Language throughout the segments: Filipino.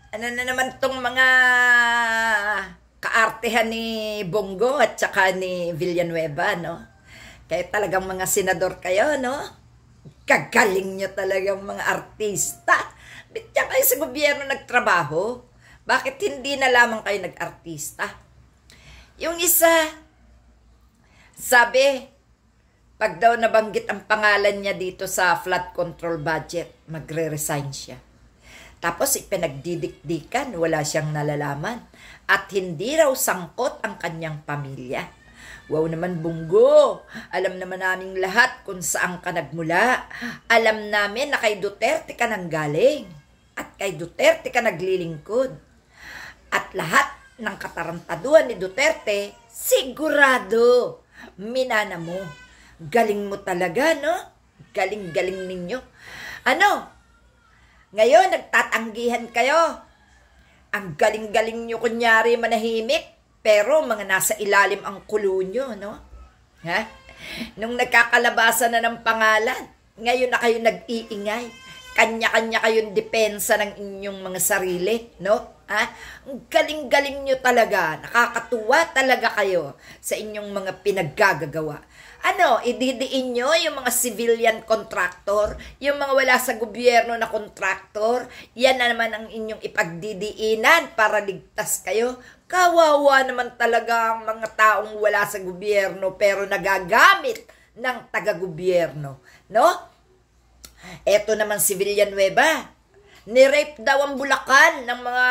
Ano na naman tong mga kaartehan ni Bongo at saka ni Villanueva, no? Kaya talagang mga senador kayo, no? Kagaling nyo talagang mga artista. Bitya kayo sa gobyerno nagtrabaho. Bakit hindi na lamang kayo nag-artista? Yung isa, sabi, pag daw nabanggit ang pangalan niya dito sa flood control budget, magre-resign siya. Tapos ipinagdidikdikan, wala siyang nalalaman. At hindi raw sangkot ang kanyang pamilya. Wow naman, Bongo. Alam naman naming lahat kung saan ka nagmula. Alam namin na kay Duterte ka nanggaling. At kay Duterte ka naglilingkod. At lahat ng katarantaduhan ni Duterte, sigurado, minana mo. Galing mo talaga, no? Galing-galing ninyo. Ano? Ngayon, nagtatanggihan kayo. Ang galing-galing nyo kunyari manahimik, pero mga nasa ilalim ang kulo nyo, no? Ha? Nung nagkakalabasan na ng pangalan, ngayon na kayo nag-iingay. Kanya-kanya kayong depensa ng inyong mga sarili, no? Ha? Ang galing-galing nyo talaga. Nakakatuwa talaga kayo sa inyong mga pinaggagawa. Ano, ididiin nyo yung mga civilian contractor, yung mga wala sa gobyerno na contractor, yan na naman ang inyong ipagdidiinan para ligtas kayo. Kawawa naman talaga ang mga taong wala sa gobyerno pero nagagamit ng taga-gobyerno, no? Eto naman si Villanueva, ni-rape daw ang Bulacan ng mga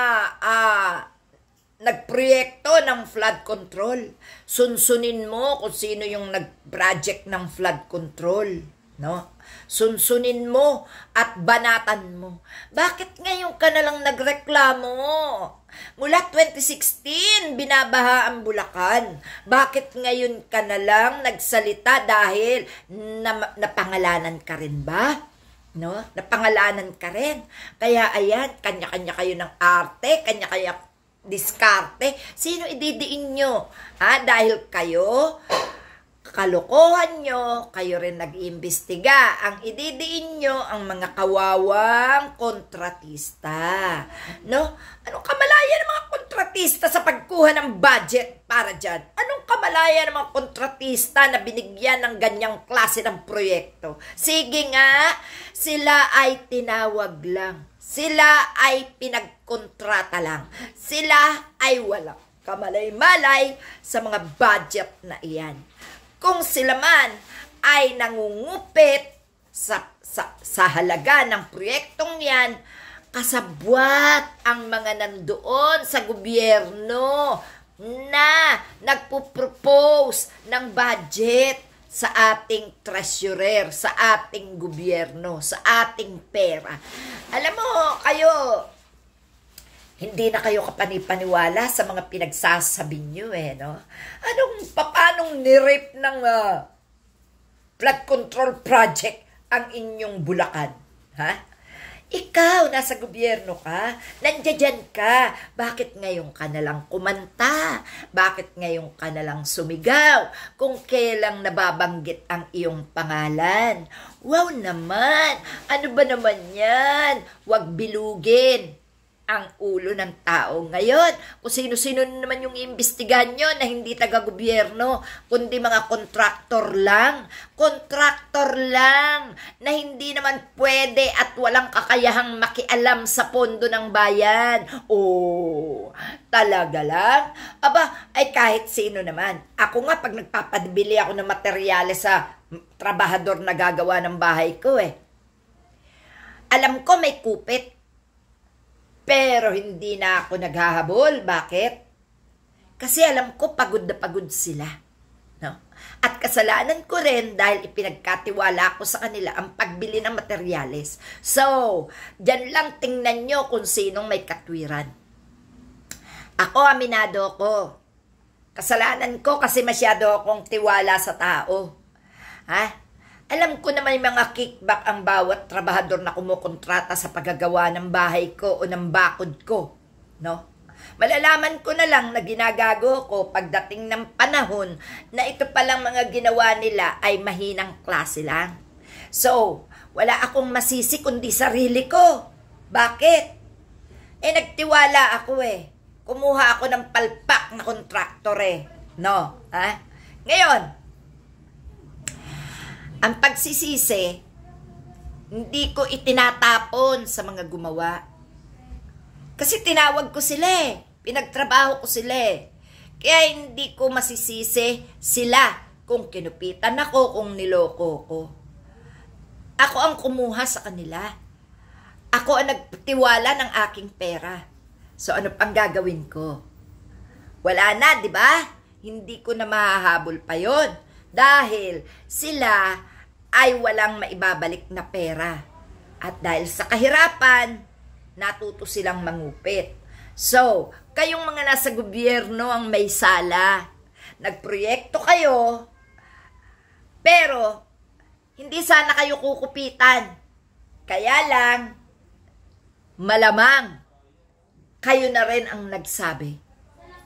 nagproyekto ng flood control. Sunsunin mo kung sino yung nag-project ng flood control, no? Sunsunin mo at banatan mo. Bakit ngayon ka na lang nagreklamo? Mula 2016, binabaha ang Bulacan. Bakit ngayon ka na lang nagsalita dahil napangalanan ka rin ba? No? Napangalanan ka rin. Kaya ayan, kanya-kanya kayo ng arte, kanya-kanya diskarte. Sino ididiin nyo? Dahil kayo, kalokohan nyo, kayo rin nag-iimbestiga. Ang ididiin nyo, ang mga kawawang kontratista. No? Anong kamalaya ng mga kontratista sa pagkuha ng budget para dyan? Anong kamalaya ng mga kontratista na binigyan ng ganyang klase ng proyekto? Sige nga, sila ay tinawag lang. Sila ay pinagkontrata lang. Sila ay walang kamalay-malay sa mga budget na iyan. Kung sila man ay nangungupit sa halaga ng proyektong yan, kasabwat ang mga nandoon sa gobyerno na nagpo-propose ng budget sa ating treasurer, sa ating gobyerno, sa ating pera. Alam mo, kayo, hindi na kayo kapanipaniwala sa mga pinagsasabi nyo, no? Paanong nirape ng flood control project ang inyong Bulacan? Ha? Ikaw, nasa gobyerno ka, nandiyan ka, bakit ngayon ka nalang kumanta? Bakit ngayon ka nalang sumigaw? Kung kailang nababanggit ang iyong pangalan. Wow naman! Ano ba naman yan? Huwag bilugin ang ulo ng tao ngayon. Kung sino-sino naman yung iimbestigahan nyo na hindi taga-gobyerno, kundi mga kontraktor lang. Kontraktor lang na hindi naman pwede at walang kakayahang makialam sa pondo ng bayan. Oh, talaga lang? Aba, ay kahit sino naman. Ako nga, pag nagpapadbili ako ng materyales sa trabahador na gagawa ng bahay ko, alam ko may kupit. Pero hindi na ako naghahabol. Bakit? Kasi alam ko pagod na pagod sila. No? At kasalanan ko rin dahil ipinagkatiwala ko sa kanila ang pagbili ng materyales. So, dyan lang tingnan nyo kung sinong may katwiran. Ako, aminado ko. Kasalanan ko kasi masyado akong tiwala sa tao. Alam ko naman yung mga kickback ang bawat trabahador na kumukontrata sa paggagawa ng bahay ko o ng bakod ko, no? Malalaman ko na lang na ginagago ko pagdating ng panahon na ito palang mga ginawa nila ay mahinang klase lang. So, wala akong masisi kundi sarili ko. Bakit? Nagtiwala ako Kumuha ako ng palpak na kontraktor No? Ngayon, ang pagsisisi, hindi ko itinatapon sa mga gumawa. Kasi tinawag ko sila pinagtrabaho ko sila Kaya hindi ko masisisi sila kung kinupitan ako, kung niloko ko. Ako ang kumuha sa kanila. Ako ang nagtiwala ng aking pera. So ano pang gagawin ko? Wala na, di ba? Hindi ko na mahahabol pa yon dahil sila ay walang maibabalik na pera. At dahil sa kahirapan, natuto silang mangupit. So, kayong mga nasa gobyerno ang may sala. Nagproyekto kayo, pero hindi sana kayo kukupitan. Kaya lang, malamang kayo na rin ang nagsabi.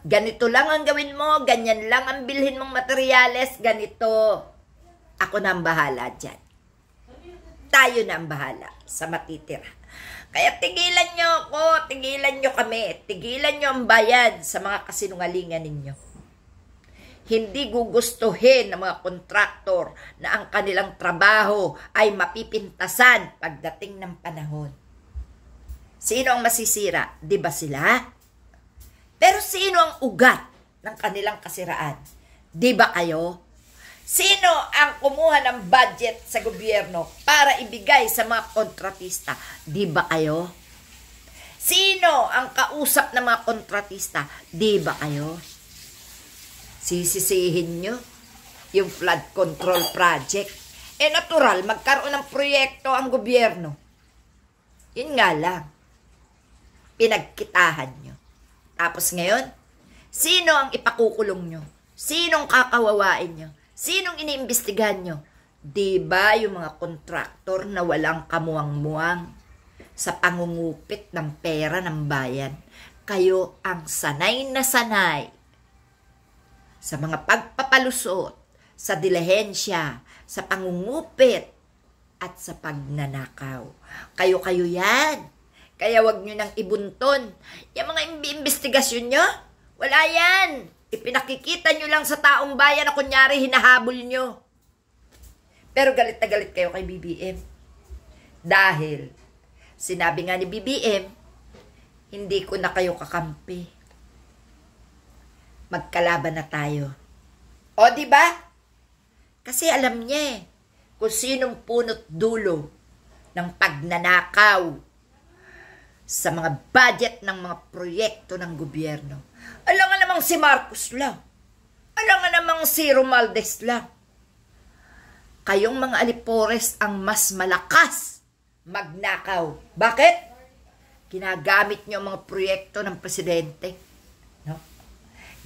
Ganito lang ang gawin mo, ganyan lang ang bilhin mong materyales, ganito. Ako na ang bahala dyan. Tayo na ang bahala sa matitira. Kaya tigilan nyo ako, tigilan nyo kami, tigilan nyo ang bayad sa mga kasinungalingan ninyo. Hindi gugustuhin ng mga kontraktor na ang kanilang trabaho ay mapipintasan pagdating ng panahon. Sino ang masisira? Di ba sila? Pero sino ang ugat ng kanilang kasiraan? Di ba kayo? Sino ang kumuha ng budget sa gobyerno para ibigay sa mga kontratista? Di ba kayo? Sino ang kausap ng mga kontratista? Di ba kayo? Sisisihin nyo yung flood control project. Natural, magkaroon ng proyekto ang gobyerno. Yun nga lang. Pinagkitahan nyo. Tapos ngayon, sino ang ipakukulong nyo? Sinong kakawawain nyo? Sinong iniimbestigahan nyo? Diba yung mga kontraktor na walang kamuang-muang sa pangungupit ng pera ng bayan? Kayo ang sanay na sanay sa mga pagpapalusot, sa dilehensya, sa pangungupit, at sa pagnanakaw. Kayo-kayo yan. Kaya wag nyo nang ibunton. Yung mga investigasyon nyo, wala yan. Ipinakikita nyo lang sa taong bayan na kunyari hinahabol nyo. Pero galit na galit kayo kay BBM. Dahil, sinabi nga ni BBM, hindi ko na kayo kakampi. Magkalaban na tayo. O, di ba? Kasi alam niya kung sinong punot dulo ng pagnanakaw sa mga budget ng mga proyekto ng gobyerno. Alam nga namang si Marcos lang. Alam nga namang si Romualdez lang. Kayong mga alipores ang mas malakas magnakaw. Bakit? Ginagamit nyo ang mga proyekto ng presidente. No?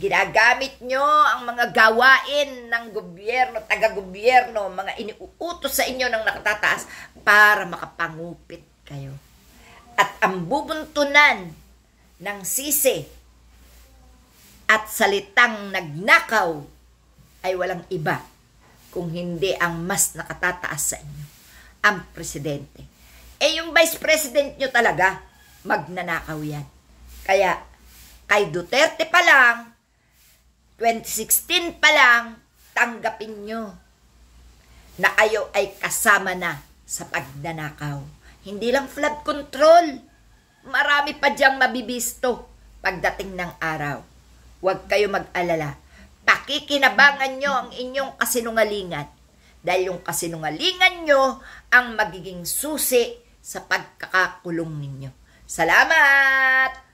Ginagamit nyo ang mga gawain ng gobyerno, taga-gobyerno, mga iniuutos sa inyo ng nakatataas para makapangupit kayo. At ang bubuntunan ng sisi at salitang nagnakaw ay walang iba kung hindi ang mas nakatataas sa inyo, ang presidente. Yung vice president nyo talaga, magnanakaw yan. Kaya, kay Duterte pa lang, 2016 pa lang, tanggapin nyo na kayo ay kasama na sa pagnanakaw. Hindi lang flood control. Marami pa diyang mabibisto pagdating ng araw. Huwag kayo mag-alala. Pakikinabangan nyo ang inyong kasinungalingan. Dahil yung kasinungalingan nyo ang magiging susi sa pagkakakulong ninyo. Salamat!